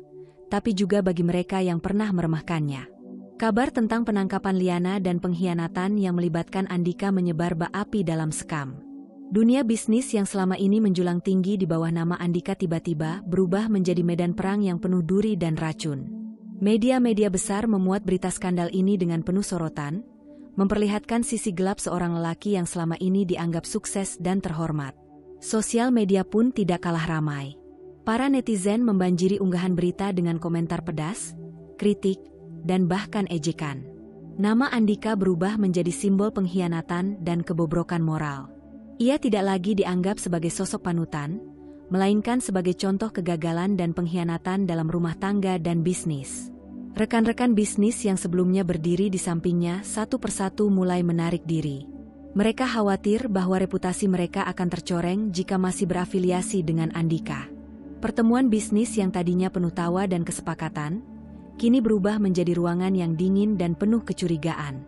tapi juga bagi mereka yang pernah meremehkannya. Kabar tentang penangkapan Liana dan pengkhianatan yang melibatkan Andika menyebar bak api dalam sekam. Dunia bisnis yang selama ini menjulang tinggi di bawah nama Andika tiba-tiba berubah menjadi medan perang yang penuh duri dan racun. Media-media besar memuat berita skandal ini dengan penuh sorotan, memperlihatkan sisi gelap seorang lelaki yang selama ini dianggap sukses dan terhormat. Sosial media pun tidak kalah ramai. Para netizen membanjiri unggahan berita dengan komentar pedas, kritik, dan bahkan ejekan. Nama Andika berubah menjadi simbol pengkhianatan dan kebobrokan moral. Ia tidak lagi dianggap sebagai sosok panutan, melainkan sebagai contoh kegagalan dan pengkhianatan dalam rumah tangga dan bisnis. Rekan-rekan bisnis yang sebelumnya berdiri di sampingnya satu persatu mulai menarik diri. Mereka khawatir bahwa reputasi mereka akan tercoreng jika masih berafiliasi dengan Andika. Pertemuan bisnis yang tadinya penuh tawa dan kesepakatan, kini berubah menjadi ruangan yang dingin dan penuh kecurigaan.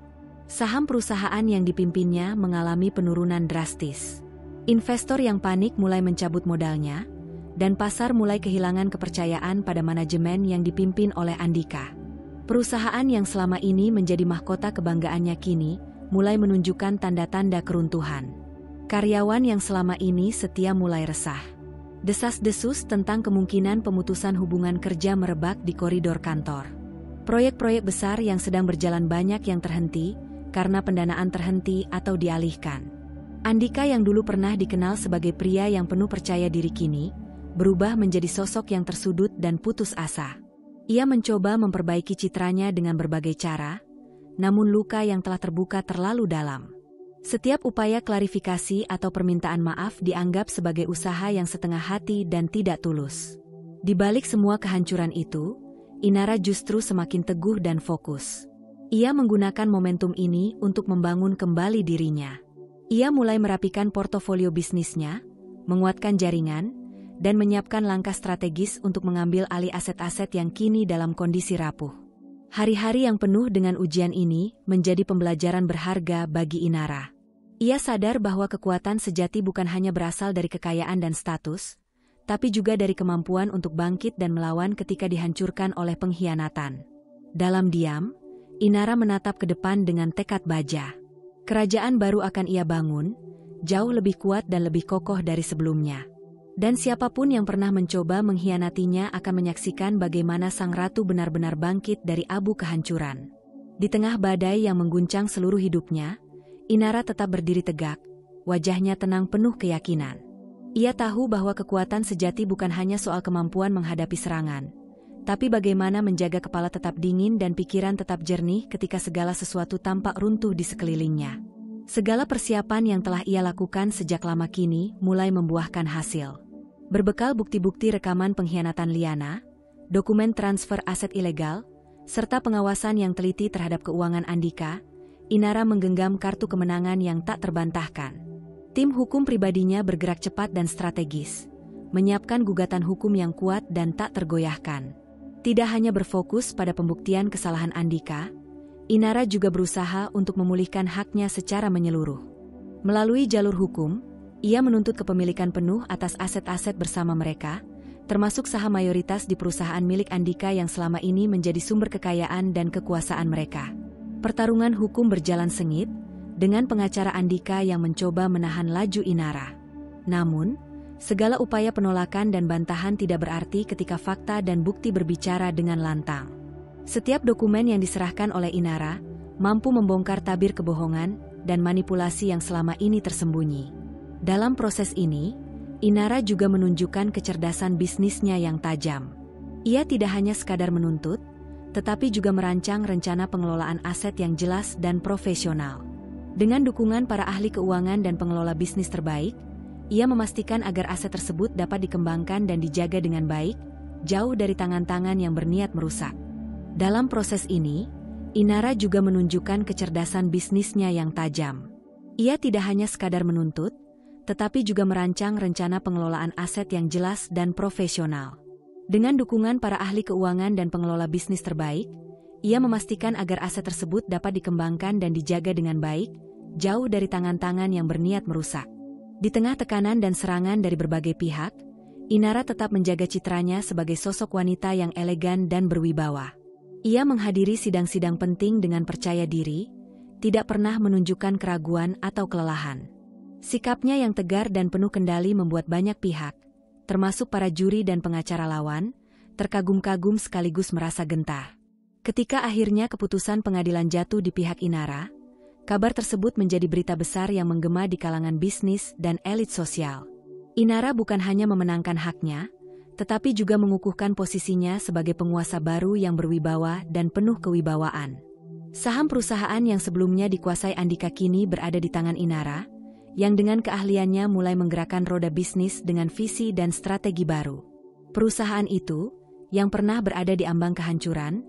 Saham perusahaan yang dipimpinnya mengalami penurunan drastis. Investor yang panik mulai mencabut modalnya, dan pasar mulai kehilangan kepercayaan pada manajemen yang dipimpin oleh Andika. Perusahaan yang selama ini menjadi mahkota kebanggaannya kini mulai menunjukkan tanda-tanda keruntuhan. Karyawan yang selama ini setia mulai resah. Desas-desus tentang kemungkinan pemutusan hubungan kerja merebak di koridor kantor. Proyek-proyek besar yang sedang berjalan banyak yang terhenti karena pendanaan terhenti atau dialihkan. Andika yang dulu pernah dikenal sebagai pria yang penuh percaya diri kini berubah menjadi sosok yang tersudut dan putus asa. Ia mencoba memperbaiki citranya dengan berbagai cara, namun luka yang telah terbuka terlalu dalam. Setiap upaya klarifikasi atau permintaan maaf dianggap sebagai usaha yang setengah hati dan tidak tulus. Di balik semua kehancuran itu, Inara justru semakin teguh dan fokus. Ia menggunakan momentum ini untuk membangun kembali dirinya. Ia mulai merapikan portofolio bisnisnya, menguatkan jaringan, dan menyiapkan langkah strategis untuk mengambil alih aset-aset yang kini dalam kondisi rapuh. Hari-hari yang penuh dengan ujian ini menjadi pembelajaran berharga bagi Inara. Ia sadar bahwa kekuatan sejati bukan hanya berasal dari kekayaan dan status, tapi juga dari kemampuan untuk bangkit dan melawan ketika dihancurkan oleh pengkhianatan. Dalam diam, Inara menatap ke depan dengan tekad baja. Kerajaan baru akan ia bangun, jauh lebih kuat dan lebih kokoh dari sebelumnya. Dan siapapun yang pernah mencoba mengkhianatinya akan menyaksikan bagaimana sang ratu benar-benar bangkit dari abu kehancuran. Di tengah badai yang mengguncang seluruh hidupnya, Inara tetap berdiri tegak, wajahnya tenang penuh keyakinan. Ia tahu bahwa kekuatan sejati bukan hanya soal kemampuan menghadapi serangan, tapi bagaimana menjaga kepala tetap dingin dan pikiran tetap jernih ketika segala sesuatu tampak runtuh di sekelilingnya. Segala persiapan yang telah ia lakukan sejak lama kini mulai membuahkan hasil. Berbekal bukti-bukti rekaman pengkhianatan Liana, dokumen transfer aset ilegal, serta pengawasan yang teliti terhadap keuangan Andika, Inara menggenggam kartu kemenangan yang tak terbantahkan. Tim hukum pribadinya bergerak cepat dan strategis, menyiapkan gugatan hukum yang kuat dan tak tergoyahkan. Tidak hanya berfokus pada pembuktian kesalahan Andika, Inara juga berusaha untuk memulihkan haknya secara menyeluruh. Melalui jalur hukum, ia menuntut kepemilikan penuh atas aset-aset bersama mereka, termasuk saham mayoritas di perusahaan milik Andika yang selama ini menjadi sumber kekayaan dan kekuasaan mereka. Pertarungan hukum berjalan sengit, dengan pengacara Andika yang mencoba menahan laju Inara. Namun, segala upaya penolakan dan bantahan tidak berarti ketika fakta dan bukti berbicara dengan lantang. Setiap dokumen yang diserahkan oleh Inara mampu membongkar tabir kebohongan dan manipulasi yang selama ini tersembunyi. Dalam proses ini, Inara juga menunjukkan kecerdasan bisnisnya yang tajam. Ia tidak hanya sekadar menuntut, tetapi juga merancang rencana pengelolaan aset yang jelas dan profesional. Dengan dukungan para ahli keuangan dan pengelola bisnis terbaik, ia memastikan agar aset tersebut dapat dikembangkan dan dijaga dengan baik, jauh dari tangan-tangan yang berniat merusak. Dalam proses ini, Inara juga menunjukkan kecerdasan bisnisnya yang tajam. Ia tidak hanya sekadar menuntut, tetapi juga merancang rencana pengelolaan aset yang jelas dan profesional. Dengan dukungan para ahli keuangan dan pengelola bisnis terbaik, ia memastikan agar aset tersebut dapat dikembangkan dan dijaga dengan baik, jauh dari tangan-tangan yang berniat merusak. Di tengah tekanan dan serangan dari berbagai pihak, Inara tetap menjaga citranya sebagai sosok wanita yang elegan dan berwibawa. Ia menghadiri sidang-sidang penting dengan percaya diri, tidak pernah menunjukkan keraguan atau kelelahan. Sikapnya yang tegar dan penuh kendali membuat banyak pihak, termasuk para juri dan pengacara lawan, terkagum-kagum sekaligus merasa gentar. Ketika akhirnya keputusan pengadilan jatuh di pihak Inara, kabar tersebut menjadi berita besar yang menggema di kalangan bisnis dan elit sosial. Inara bukan hanya memenangkan haknya, tetapi juga mengukuhkan posisinya sebagai penguasa baru yang berwibawa dan penuh kewibawaan. Saham perusahaan yang sebelumnya dikuasai Andika kini berada di tangan Inara, yang dengan keahliannya mulai menggerakkan roda bisnis dengan visi dan strategi baru. Perusahaan itu, yang pernah berada di ambang kehancuran,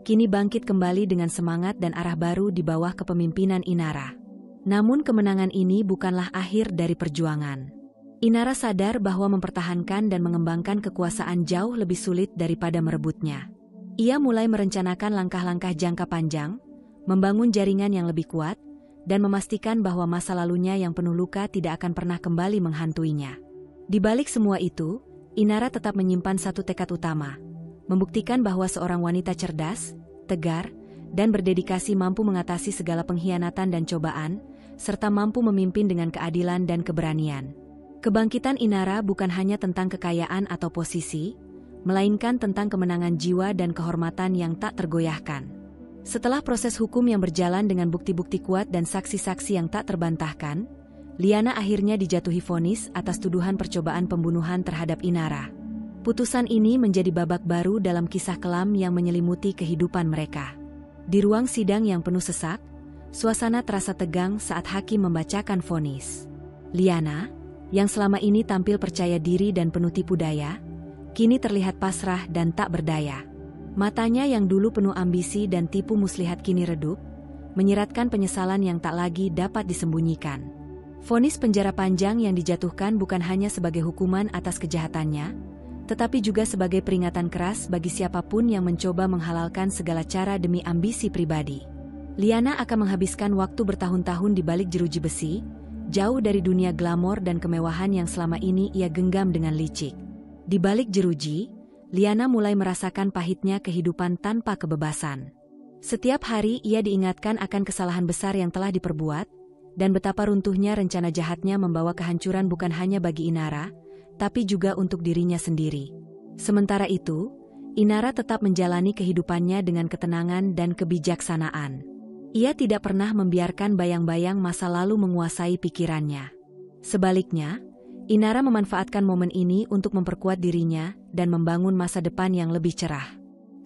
kini bangkit kembali dengan semangat dan arah baru di bawah kepemimpinan Inara. Namun kemenangan ini bukanlah akhir dari perjuangan. Inara sadar bahwa mempertahankan dan mengembangkan kekuasaan jauh lebih sulit daripada merebutnya. Ia mulai merencanakan langkah-langkah jangka panjang, membangun jaringan yang lebih kuat, dan memastikan bahwa masa lalunya yang penuh luka tidak akan pernah kembali menghantuinya. Di balik semua itu, Inara tetap menyimpan satu tekad utama, membuktikan bahwa seorang wanita cerdas, tegar, dan berdedikasi mampu mengatasi segala pengkhianatan dan cobaan, serta mampu memimpin dengan keadilan dan keberanian. Kebangkitan Inara bukan hanya tentang kekayaan atau posisi, melainkan tentang kemenangan jiwa dan kehormatan yang tak tergoyahkan. Setelah proses hukum yang berjalan dengan bukti-bukti kuat dan saksi-saksi yang tak terbantahkan, Liana akhirnya dijatuhi vonis atas tuduhan percobaan pembunuhan terhadap Inara. Putusan ini menjadi babak baru dalam kisah kelam yang menyelimuti kehidupan mereka. Di ruang sidang yang penuh sesak, suasana terasa tegang saat hakim membacakan vonis. Liana, yang selama ini tampil percaya diri dan penuh tipu daya, kini terlihat pasrah dan tak berdaya. Matanya yang dulu penuh ambisi dan tipu muslihat kini redup, menyiratkan penyesalan yang tak lagi dapat disembunyikan. Vonis penjara panjang yang dijatuhkan bukan hanya sebagai hukuman atas kejahatannya, tetapi juga sebagai peringatan keras bagi siapapun yang mencoba menghalalkan segala cara demi ambisi pribadi. Liana akan menghabiskan waktu bertahun-tahun di balik jeruji besi, jauh dari dunia glamor dan kemewahan yang selama ini ia genggam dengan licik. Di balik jeruji, Liana mulai merasakan pahitnya kehidupan tanpa kebebasan. Setiap hari ia diingatkan akan kesalahan besar yang telah diperbuat, dan betapa runtuhnya rencana jahatnya membawa kehancuran bukan hanya bagi Inara, tapi juga untuk dirinya sendiri. Sementara itu, Inara tetap menjalani kehidupannya dengan ketenangan dan kebijaksanaan. Ia tidak pernah membiarkan bayang-bayang masa lalu menguasai pikirannya. Sebaliknya, Inara memanfaatkan momen ini untuk memperkuat dirinya dan membangun masa depan yang lebih cerah.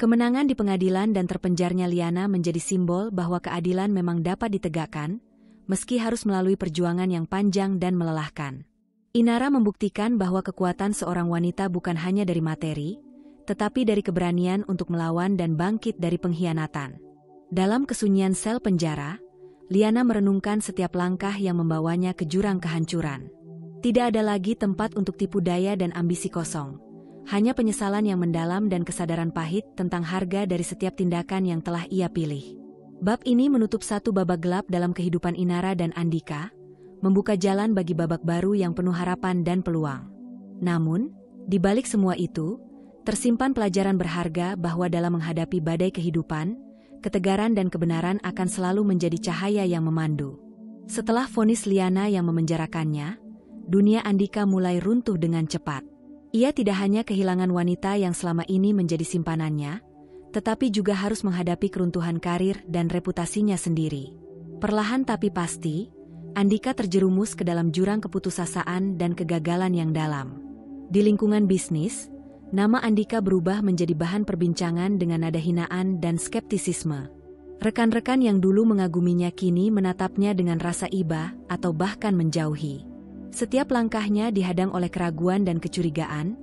Kemenangan di pengadilan dan terpenjarnya Liana menjadi simbol bahwa keadilan memang dapat ditegakkan, meski harus melalui perjuangan yang panjang dan melelahkan. Inara membuktikan bahwa kekuatan seorang wanita bukan hanya dari materi, tetapi dari keberanian untuk melawan dan bangkit dari pengkhianatan. Dalam kesunyian sel penjara, Liana merenungkan setiap langkah yang membawanya ke jurang kehancuran. Tidak ada lagi tempat untuk tipu daya dan ambisi kosong. Hanya penyesalan yang mendalam dan kesadaran pahit tentang harga dari setiap tindakan yang telah ia pilih. Bab ini menutup satu babak gelap dalam kehidupan Inara dan Andika, membuka jalan bagi babak baru yang penuh harapan dan peluang. Namun, di balik semua itu, tersimpan pelajaran berharga bahwa dalam menghadapi badai kehidupan, ketegaran dan kebenaran akan selalu menjadi cahaya yang memandu. Setelah vonis Liana yang memenjarakannya, dunia Andika mulai runtuh dengan cepat. Ia tidak hanya kehilangan wanita yang selama ini menjadi simpanannya, tetapi juga harus menghadapi keruntuhan karir dan reputasinya sendiri. Perlahan tapi pasti, Andika terjerumus ke dalam jurang keputusasaan dan kegagalan yang dalam. Di lingkungan bisnis, nama Andika berubah menjadi bahan perbincangan dengan nada hinaan dan skeptisisme. Rekan-rekan yang dulu mengaguminya kini menatapnya dengan rasa iba atau bahkan menjauhi. Setiap langkahnya dihadang oleh keraguan dan kecurigaan,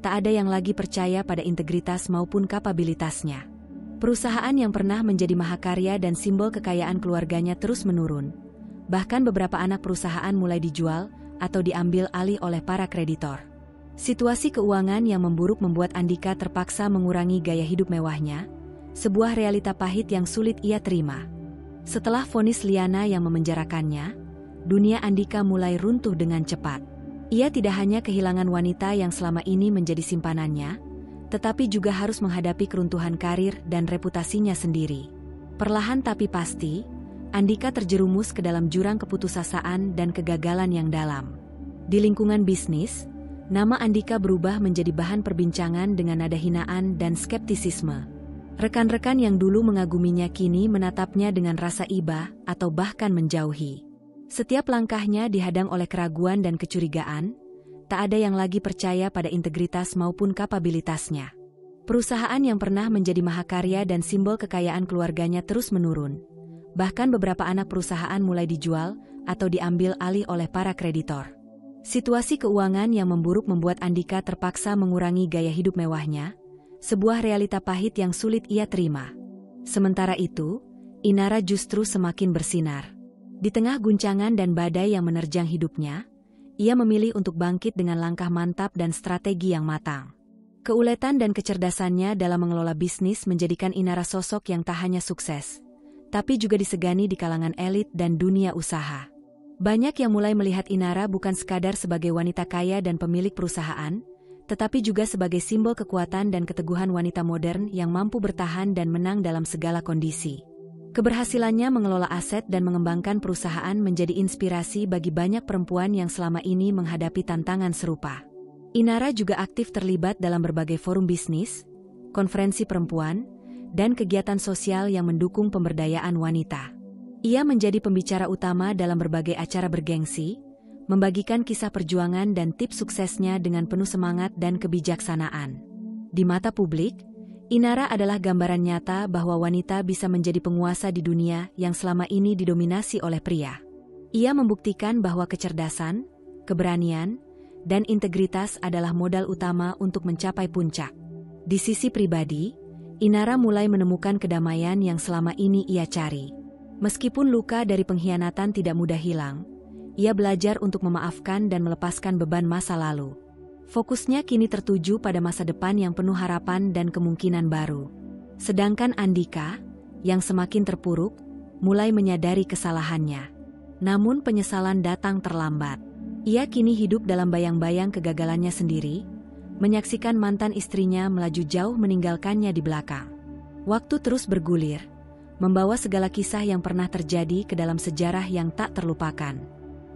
tak ada yang lagi percaya pada integritas maupun kapabilitasnya. Perusahaan yang pernah menjadi mahakarya dan simbol kekayaan keluarganya terus menurun. Bahkan beberapa anak perusahaan mulai dijual atau diambil alih oleh para kreditor. Situasi keuangan yang memburuk membuat Andika terpaksa mengurangi gaya hidup mewahnya, sebuah realita pahit yang sulit ia terima. Setelah vonis Liana yang memenjarakannya, dunia Andika mulai runtuh dengan cepat. Ia tidak hanya kehilangan wanita yang selama ini menjadi simpanannya, tetapi juga harus menghadapi keruntuhan karir dan reputasinya sendiri. Perlahan tapi pasti, Andika terjerumus ke dalam jurang keputusasaan dan kegagalan yang dalam. Di lingkungan bisnis, nama Andika berubah menjadi bahan perbincangan dengan nada hinaan dan skeptisisme. Rekan-rekan yang dulu mengaguminya kini menatapnya dengan rasa iba atau bahkan menjauhi. Setiap langkahnya dihadang oleh keraguan dan kecurigaan, tak ada yang lagi percaya pada integritas maupun kapabilitasnya. Perusahaan yang pernah menjadi mahakarya dan simbol kekayaan keluarganya terus menurun. Bahkan beberapa anak perusahaan mulai dijual atau diambil alih oleh para kreditor. Situasi keuangan yang memburuk membuat Andika terpaksa mengurangi gaya hidup mewahnya, sebuah realita pahit yang sulit ia terima. Sementara itu, Inara justru semakin bersinar. Di tengah guncangan dan badai yang menerjang hidupnya, ia memilih untuk bangkit dengan langkah mantap dan strategi yang matang. Keuletan dan kecerdasannya dalam mengelola bisnis menjadikan Inara sosok yang tak hanya sukses, tapi juga disegani di kalangan elit dan dunia usaha. Banyak yang mulai melihat Inara bukan sekadar sebagai wanita kaya dan pemilik perusahaan, tetapi juga sebagai simbol kekuatan dan keteguhan wanita modern yang mampu bertahan dan menang dalam segala kondisi. Keberhasilannya mengelola aset dan mengembangkan perusahaan menjadi inspirasi bagi banyak perempuan yang selama ini menghadapi tantangan serupa. Inara juga aktif terlibat dalam berbagai forum bisnis, konferensi perempuan, dan kegiatan sosial yang mendukung pemberdayaan wanita. Ia menjadi pembicara utama dalam berbagai acara bergengsi, membagikan kisah perjuangan dan tips suksesnya dengan penuh semangat dan kebijaksanaan. Di mata publik, Inara adalah gambaran nyata bahwa wanita bisa menjadi penguasa di dunia yang selama ini didominasi oleh pria. Ia membuktikan bahwa kecerdasan, keberanian, dan integritas adalah modal utama untuk mencapai puncak. Di sisi pribadi, Inara mulai menemukan kedamaian yang selama ini ia cari. Meskipun luka dari pengkhianatan tidak mudah hilang, ia belajar untuk memaafkan dan melepaskan beban masa lalu. Fokusnya kini tertuju pada masa depan yang penuh harapan dan kemungkinan baru. Sedangkan Andika, yang semakin terpuruk, mulai menyadari kesalahannya. Namun penyesalan datang terlambat. Ia kini hidup dalam bayang-bayang kegagalannya sendiri, menyaksikan mantan istrinya melaju jauh meninggalkannya di belakang. Waktu terus bergulir, membawa segala kisah yang pernah terjadi ke dalam sejarah yang tak terlupakan.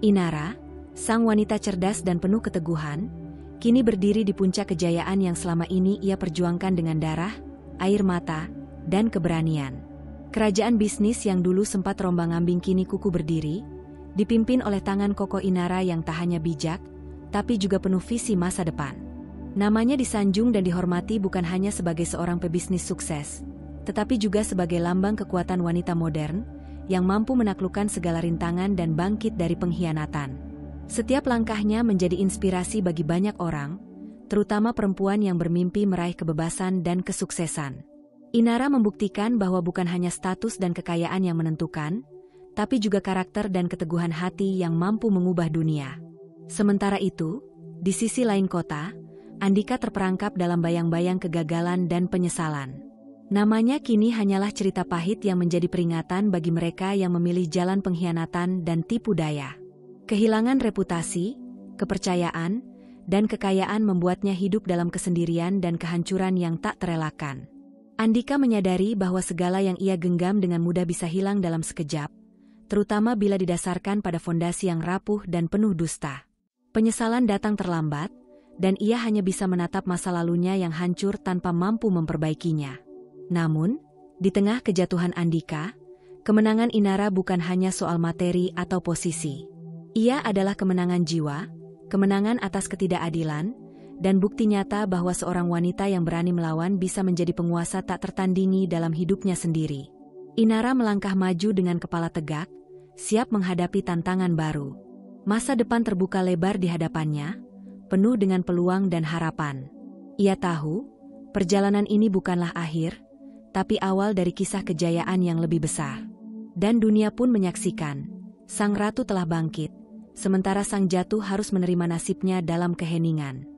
Inara, sang wanita cerdas dan penuh keteguhan, kini berdiri di puncak kejayaan yang selama ini ia perjuangkan dengan darah, air mata, dan keberanian. Kerajaan bisnis yang dulu sempat rombang-ambing kini kukuh berdiri, dipimpin oleh tangan kokoh Inara yang tak hanya bijak, tapi juga penuh visi masa depan. Namanya disanjung dan dihormati bukan hanya sebagai seorang pebisnis sukses, tetapi juga sebagai lambang kekuatan wanita modern, yang mampu menaklukkan segala rintangan dan bangkit dari pengkhianatan. Setiap langkahnya menjadi inspirasi bagi banyak orang, terutama perempuan yang bermimpi meraih kebebasan dan kesuksesan. Inara membuktikan bahwa bukan hanya status dan kekayaan yang menentukan, tapi juga karakter dan keteguhan hati yang mampu mengubah dunia. Sementara itu, di sisi lain kota, Andika terperangkap dalam bayang-bayang kegagalan dan penyesalan. Namanya kini hanyalah cerita pahit yang menjadi peringatan bagi mereka yang memilih jalan pengkhianatan dan tipu daya. Kehilangan reputasi, kepercayaan, dan kekayaan membuatnya hidup dalam kesendirian dan kehancuran yang tak terelakkan. Andika menyadari bahwa segala yang ia genggam dengan mudah bisa hilang dalam sekejap, terutama bila didasarkan pada fondasi yang rapuh dan penuh dusta. Penyesalan datang terlambat, dan ia hanya bisa menatap masa lalunya yang hancur tanpa mampu memperbaikinya. Namun, di tengah kejatuhan Andika, kemenangan Inara bukan hanya soal materi atau posisi. Ia adalah kemenangan jiwa, kemenangan atas ketidakadilan, dan bukti nyata bahwa seorang wanita yang berani melawan bisa menjadi penguasa tak tertandingi dalam hidupnya sendiri. Inara melangkah maju dengan kepala tegak, siap menghadapi tantangan baru. Masa depan terbuka lebar di hadapannya, penuh dengan peluang dan harapan. Ia tahu, perjalanan ini bukanlah akhir, tapi awal dari kisah kejayaan yang lebih besar. Dan dunia pun menyaksikan, sang ratu telah bangkit, sementara sang jatuh harus menerima nasibnya dalam keheningan.